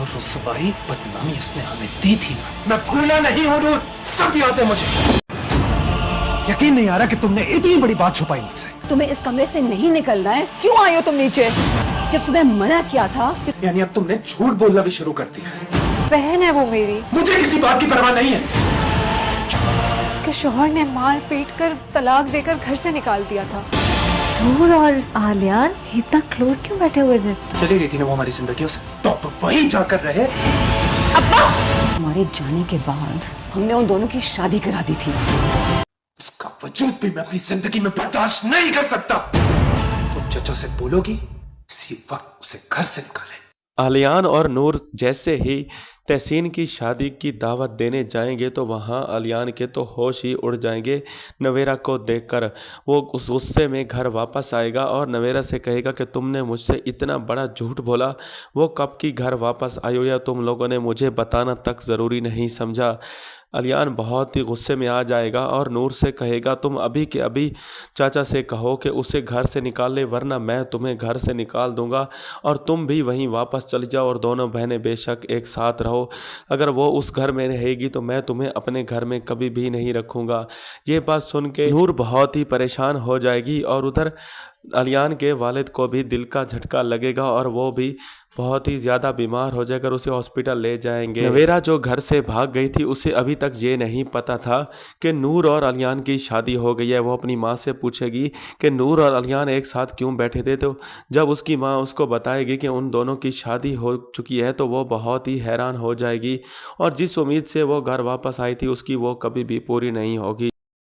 जो रुसवाई बदनामी इसने हमें दी थी ना, मैं भूलना नहीं हूँ नूर, सब याद है मुझे। यकीन नहीं आ रहा कि तुमने इतनी बड़ी बात छुपाई मुझसे। तुम्हें इस कमरे से नहीं निकलना है, क्यों आए हो तुम नीचे? जब तुम्हें मना किया था कि यानी अब तुमने झूठ बोलना भी शुरू कर दिया। बहन है वो मेरी। मुझे किसी बात की परवाह नहीं है। उसके शौहर ने मार पीट कर तलाक देकर घर से निकाल दिया था। नूर और आलियान इतना क्लोज क्यों बैठे हुए थे? चली गई थी ना वो हमारी जिंदगियों से, तो अब वहीं जाकर रहे। हमारे जाने के बाद हमने उन दोनों की शादी करा दी थी। उसका वजूद भी मैं अपनी जिंदगी में बर्दाश्त नहीं कर सकता। तुम चचा से बोलोगी इसी वक्त उसे घर से निकाले। आलियान और नूर जैसे ही तहसीन की शादी की दावत देने जाएंगे तो वहाँ आलियान के तो होश ही उड़ जाएंगे। नवेरा को देखकर वो उस गुस्से में घर वापस आएगा और नवेरा से कहेगा कि तुमने मुझसे इतना बड़ा झूठ बोला। वो कब की घर वापस आई हो या तुम लोगों ने मुझे बताना तक ज़रूरी नहीं समझा। आलियान बहुत ही गुस्से में आ जाएगा और नूर से कहेगा तुम अभी के अभी चाचा से कहो कि उसे घर से निकाल ले, वरना मैं तुम्हें घर से निकाल दूंगा और तुम भी वहीं वापस चली जाओ और दोनों बहनें बेशक एक साथ रहो। अगर वो उस घर में रहेगी तो मैं तुम्हें अपने घर में कभी भी नहीं रखूँगा। ये बात सुन के नूर बहुत ही परेशान हो जाएगी और उधर आलियान के वालिद को भी दिल का झटका लगेगा और वो भी बहुत ही ज़्यादा बीमार हो जाकर उसे हॉस्पिटल ले जाएंगे। नवेरा जो घर से भाग गई थी उसे अभी तक ये नहीं पता था कि नूर और आलियान की शादी हो गई है। वो अपनी माँ से पूछेगी कि नूर और आलियान एक साथ क्यों बैठे थे, तो जब उसकी माँ उसको बताएगी कि उन दोनों की शादी हो चुकी है तो वो बहुत ही हैरान हो जाएगी और जिस उम्मीद से वो घर वापस आई थी उसकी वो कभी भी पूरी नहीं होगी।